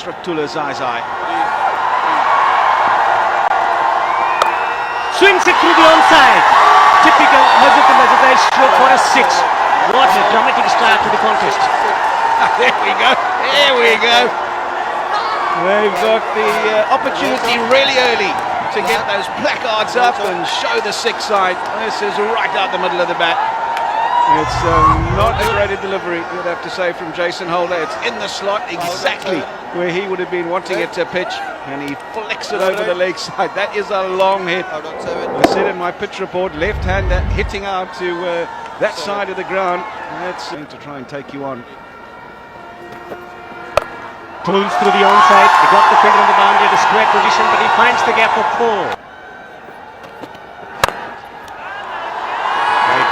Nasratullah Zaizai. Swings it through the onside. Typical Hazratullah Zaizai stroke for a 6. What a dramatic start to the contest. There we go. There we go. They've got the opportunity really early to get those placards up and show the 6 side. This is right out the middle of the bat. It's not a great delivery, you'd have to say, from Jason Holder. It's in the slot, exactly where he would have been wanting it to pitch, and he flicks it over the leg side. That is a long hit. I said in my pitch report, left-hander hitting out to that side of the ground. That's going to try and take you on. Pulls through the onside. He got the fielder on the boundary at a square position, but he finds the gap for 4.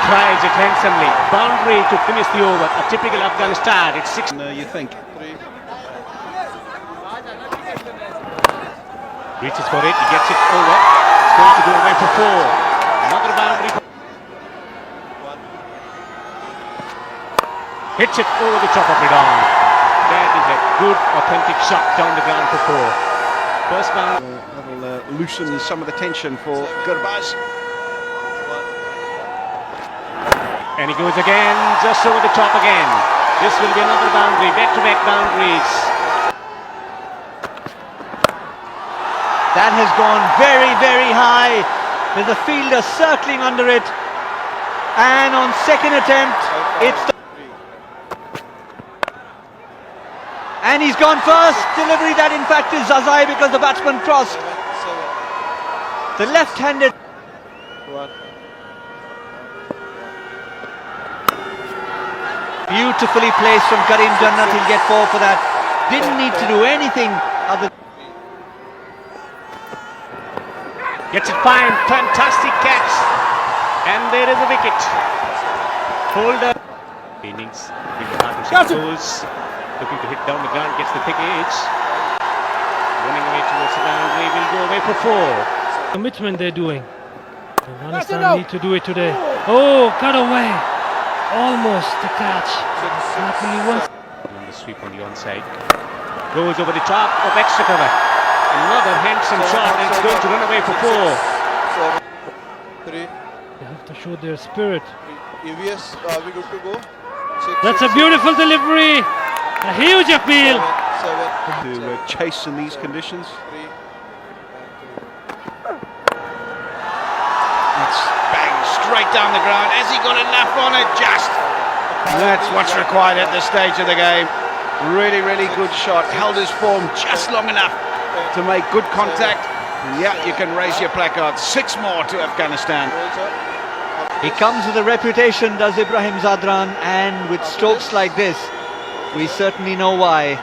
Tries it handsomely. Boundary to finish the over. A typical Afghanistan. It's 6. You think. Reaches for it. He gets it over. It's going to go away for 4. Another boundary. Hits it over the top of it on. That is a good, authentic shot down the ground for 4. First boundary. That'll loosen some of the tension for Gurbaz. And he goes again, just over the top again. This will be another boundary, back-to-back boundaries. That has gone very, very high. There's a fielder circling under it. And on second attempt, it's... And he's gone first. Delivery that in fact is Zaizai because the batsman crossed. The left-handed... Beautifully placed from Karim Jannat. He'll get 4 for that. Didn't need to do anything other. Gets it fine. Fantastic catch. And there is a wicket. Holder. Innings. Goes. Looking to hit down the ground. Gets the thick edge. Running away towards the boundary. Will go away for 4. Commitment they're doing. Afghanistan need to do it today. Oh, cut away. Almost the catch. Not really once. On the sweep on the onside. Goes over the top of extra cover. Another handsome shot, and it's going to run away for 4. They have to show their spirit. EVS, are we good to go? That's a beautiful delivery. A huge appeal. To chase in these conditions. That's bang straight down the ground. Has he got enough on it? Just. That's what's required at this stage of the game. Really, really good shot. Held his form just long enough to make good contact. And yeah, you can raise your placard. 6 more to Afghanistan. He comes with a reputation, does Ibrahim Zadran, and with strokes like this, we certainly know why.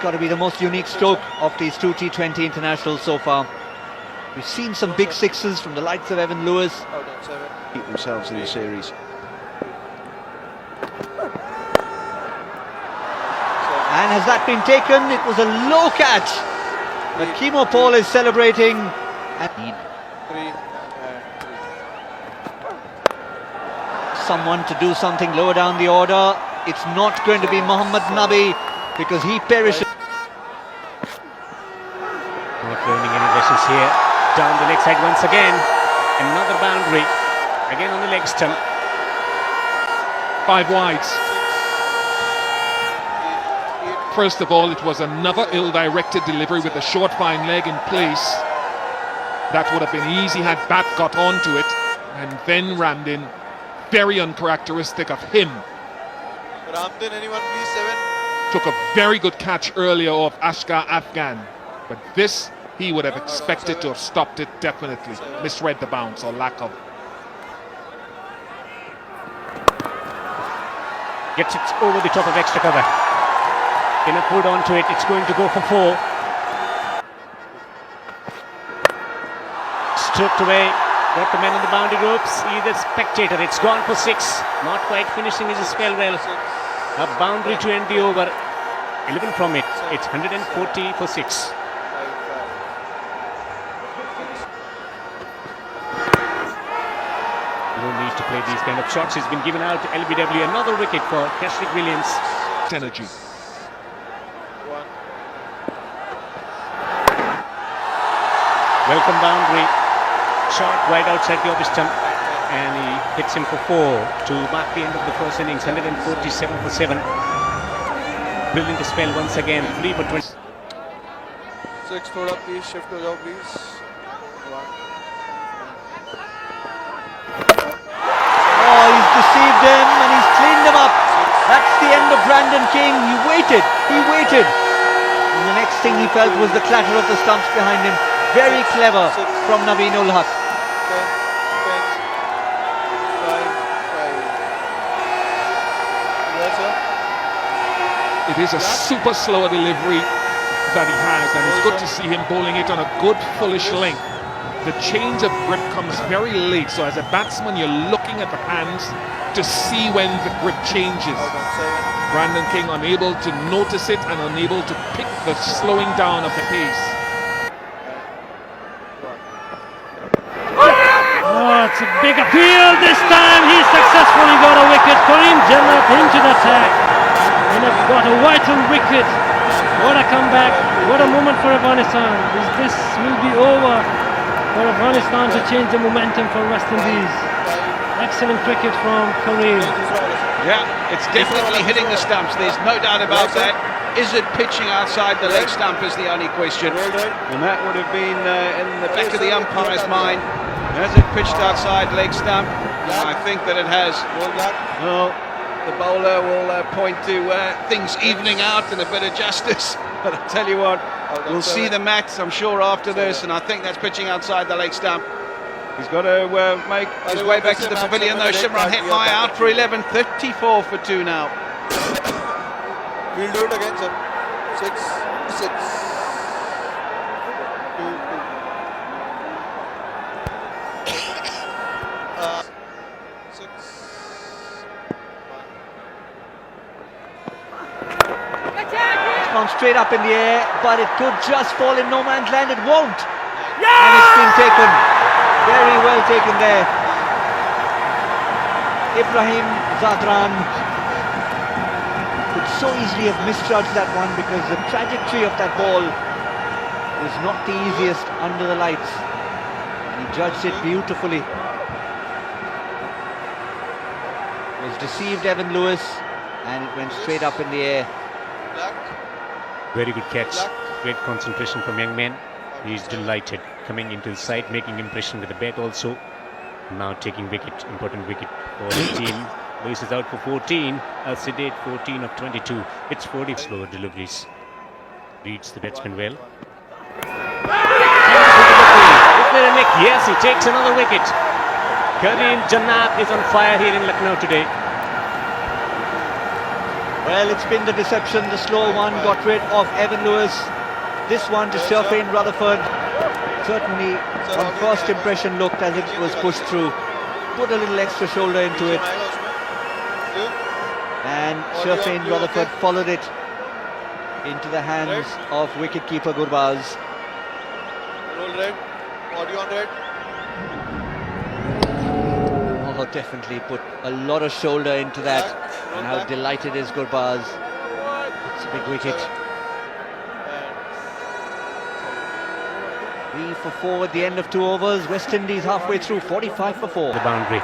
Got to be the most unique stroke of these 2 T20 internationals so far. We've seen some big 6s from the likes of Evan Lewis. Keep themselves in the series. And has that been taken? It was a low catch. But Kimo Paul is celebrating. And someone to do something lower down the order. It's not going to be Mohammad Nabi because he perishes. Not learning any lessons here. Down the leg side once again. Another boundary. Again on the leg stump. 5 wides. First of all, it was another ill-directed delivery with a short fine leg in place. That would have been easy had Bat got onto it and then rammed in. Very uncharacteristic of him. Ramdin, anyone please? 7. Took a very good catch earlier of Ashka Afghan, but this he would have expected to have stopped it definitely. Misread the bounce or lack of. Gets it over the top of extra cover. Enough hold on to it. It's going to go for 4. Stroked away. Got the man on the boundary ropes. He's a spectator. It's gone for 6. Not quite finishing his spell well. A boundary to end the over. 11 from it. It's 140 for 6. No need to play these kind of shots. He's been given out to LBW. Another wicket for Kashrik Williams. Energy. Welcome boundary. Shot right outside the off stump. And he hits him for 4 to mark the end of the first innings. 147 for 7. Brilliant spell once again. 3 for 20. 6 thoda please shift ho jao please. Oh, he's deceived him and he's cleaned him up. That's the end of Brandon King. He waited. And the next thing he felt was the clatter of the stumps behind him. Very clever from Naveen ul Haq. 10, 5. Yes, sir. It is a super slow delivery that he has, and it's good to see him bowling it on a good fullish length. The change of grip comes very late, so as a batsman you're looking at the hands to see when the grip changes. Out on 7. Brandon King unable to notice it and unable to pick the slowing down of the pace. Oh, it's a big appeal this time. He successfully got a wicket. Karim Jannat into the attack. And they've got a vital wicket. What a comeback. What a moment for Afghanistan. This will be over for Afghanistan to change the momentum for West Indies. Excellent cricket from Karim. Yeah, it's definitely hitting the stumps. There's no doubt about that. Is it pitching outside the leg stump is the only question. And that would have been in the back of the umpire's mind. Has it pitched outside leg stump? I think that it has. Well, the bowler will point to things evening out and a bit of justice. But I tell you what, we'll see the maths, I'm sure, after this, and I think that's pitching outside the leg stump. He's got to make his way back to the pavilion, though. Shimran Hetmai out for 11, 34 for 2 now. We'll do it again, sir. 6, 6. 2, 2. 6. It's gone straight up in the air, but it could just fall in no man's land. It won't. And it's been taken. Very well taken there. Ibrahim Zadran could so easily have misjudged that one because the trajectory of that ball was not the easiest under the lights. And he judged it beautifully. Was deceived Evan Lewis, and it went straight up in the air. Very good catch. Great concentration from young man. He's delighted coming into the side, making impression with the bat also. Now taking wicket, important wicket for the team. Lewis is out for 14. Sedate 14 of 22. It's 40 slower deliveries. Reads the batsman well. Yes, he takes another wicket. Karim Jannat is on fire here in Lucknow today. Well, it's been the deception. The slow one got rid of Evan Lewis. This one to Shafin Rutherford. Certainly, on first impression, looked as if it was pushed through. Put a little extra shoulder into it. And Shafin Rutherford followed it into the hands of wicketkeeper Gurbaz. Roll red. Audio on red. Oh, definitely put a lot of shoulder into that. And how delighted is Gurbaz. It's a big wicket. 3 for 4 at the end of 2 overs. West Indies halfway through, 45 for 4. The boundary.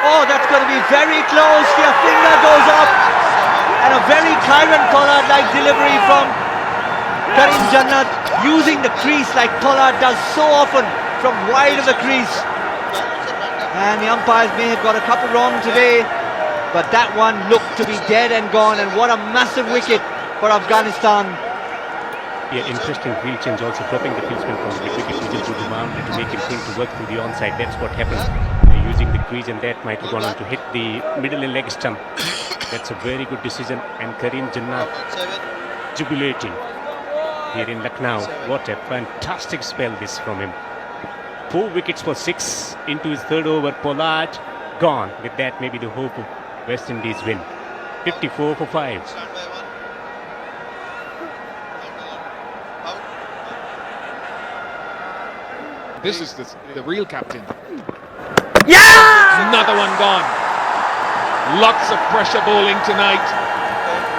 Oh, that's going to be very close. Your finger goes up. And a very Kyron Pollard-like delivery from Karim Jannat, using the crease like Pollard does so often from wide of the crease. And the umpires may have got a couple wrong today, but that one looked to be dead and gone. And what a massive wicket for Afghanistan. Yeah, interesting field change, also dropping the fieldsman from the wicket middle to the boundary to make him think to work through the onside. That's what happened. They're using the crease, and that might have gone on to hit the middle and leg stump. That's a very good decision. And Karim Jannat jubilating here in Lucknow. What a fantastic spell this from him. 4 wickets for 6 into his 3rd over. Pollard gone. With that, maybe the hope of West Indies win. 54 for 5. This is the real captain. Yeah! Another one gone. Lots of pressure bowling tonight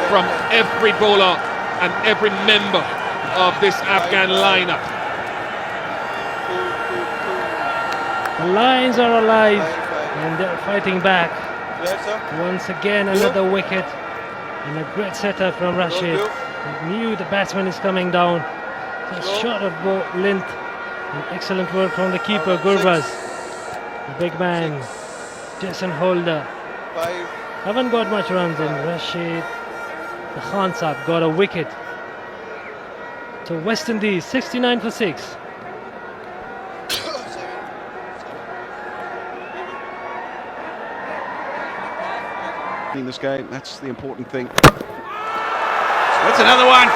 from every bowler and every member of this Afghan lineup. The Lions are alive and they're fighting back. Once again, another wicket and a great setup from Rashid. He knew the batsman is coming down. Just shot of length and excellent work from the keeper, Gurbaz. The big man, Jason Holder. Haven't got much runs in. Rashid, the Khan Saab got a wicket. So West Indies 69 for 6. In this game, that's the important thing. That's another one.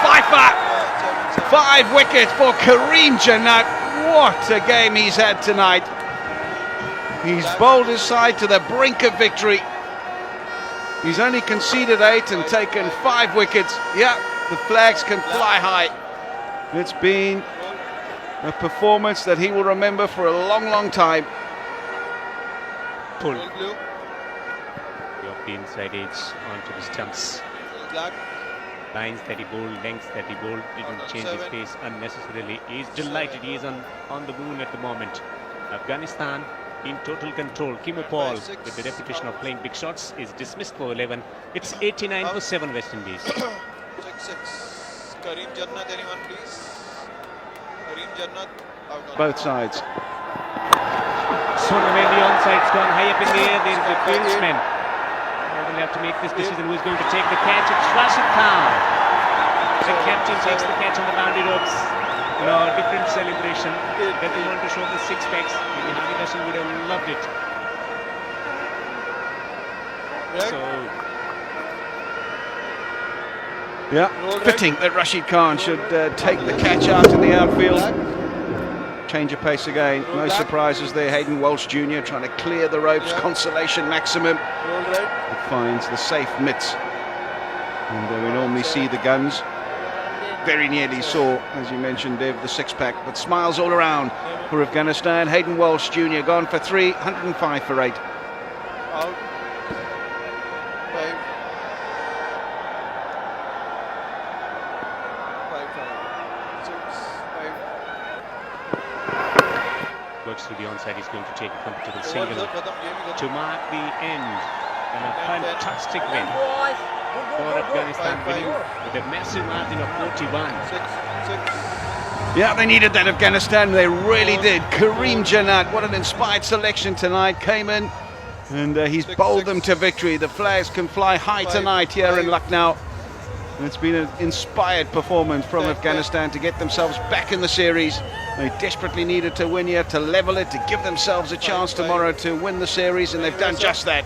5 wickets for Kareem Jannat. What a game he's had tonight. He's bowled his side to the brink of victory. He's only conceded 8 and taken 5 wickets. Yeah, the flags can fly high. It's been a performance that he will remember for a long, long time. Pull. Off the inside edge onto the stumps. Lines that he bowled, lengths that he bowled, didn't change his pace unnecessarily. He's delighted, he is on the moon at the moment. Afghanistan in total control. Kim Paul, with the reputation of playing big shots, is dismissed for 11. It's 89 for 7 West Indies. 6. Kareem Jannat, anyone please? Kareem Jannat. Both sides. So when the onside's gone high up in the air, there's the fieldsman. They have to make this decision who's going to take the catch. It's Rashid Khan. The captain takes the catch on the boundary ropes. No, different celebration. Doesn't want to show the 6 packs. Maybe Hardik Rashid would have loved it. So, yeah, fitting that Rashid Khan should take the catch out in the outfield. Change of pace again. No surprises there. Hayden Walsh Jr. trying to clear the ropes. Consolation maximum. It finds the safe mitts. And we normally see the guns. Very nearly saw, as you mentioned, Dev, the 6-pack. But smiles all around for Afghanistan. Hayden Walsh Jr. gone for 3, 105 for 8. Out. 5. 5. 6. 5. works through the onside. He's going to take a comfortable single to mark the end. And a fantastic win for Afghanistan, winning with a massive margin of 41. Yeah, they needed that, Afghanistan. They really did. Kareem Jannat, what an inspired selection tonight. Came in and he's bowled them to victory. The flags can fly high tonight here in Lucknow. It's been an inspired performance from Afghanistan to get themselves back in the series. They desperately needed to win here, to level it, to give themselves a chance tomorrow to win the series, and they've done just that.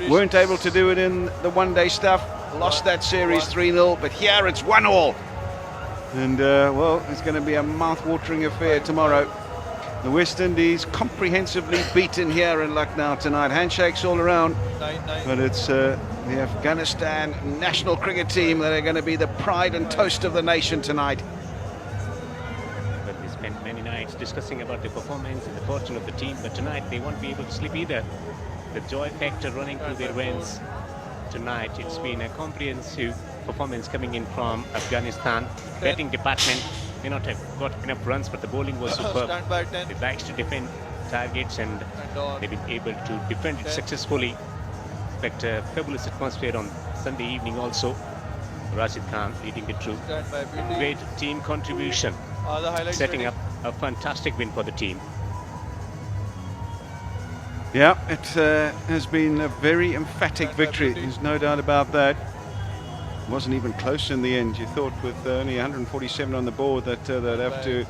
Weren't able to do it in the one-day stuff, lost that series 3-0, but here it's 1-1. And, well, it's going to be a mouth-watering affair tomorrow. The West Indies comprehensively beaten here in Lucknow tonight. Handshakes all around, but it's the Afghanistan national cricket team that are going to be the pride and toast of the nation tonight. But we spent many nights discussing about the performance and the fortune of the team, but tonight they won't be able to sleep either. The joy factor running through their veins tonight. It's been a comprehensive performance coming in from Afghanistan. Batting department may not have got enough runs, but the bowling was superb. They likes to defend targets and they've been able to defend it successfully. Expect a fabulous atmosphere on Sunday evening also. Rashid Khan leading the troop. Great team contribution, setting up a fantastic win for the team. Yeah, it has been a very emphatic victory. There's no doubt about that. It wasn't even close in the end. You thought with only 147 on the board that they'd have to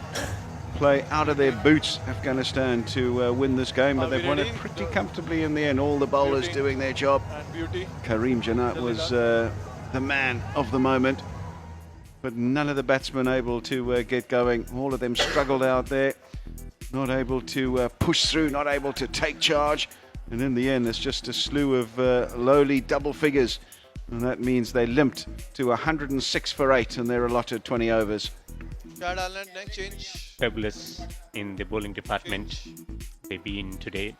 play out of their boots, Afghanistan, to win this game, but they've won it pretty comfortably in the end. All the bowlers doing their job. Kareem Jannat was the man of the moment, but none of the batsmen able to get going. All of them struggled out there, not able to push through, not able to take charge, and in the end it's just a slew of lowly double figures, and that means they limped to 106 for 8 and they're allotted 20 overs. Fabulous in the bowling department they've been today.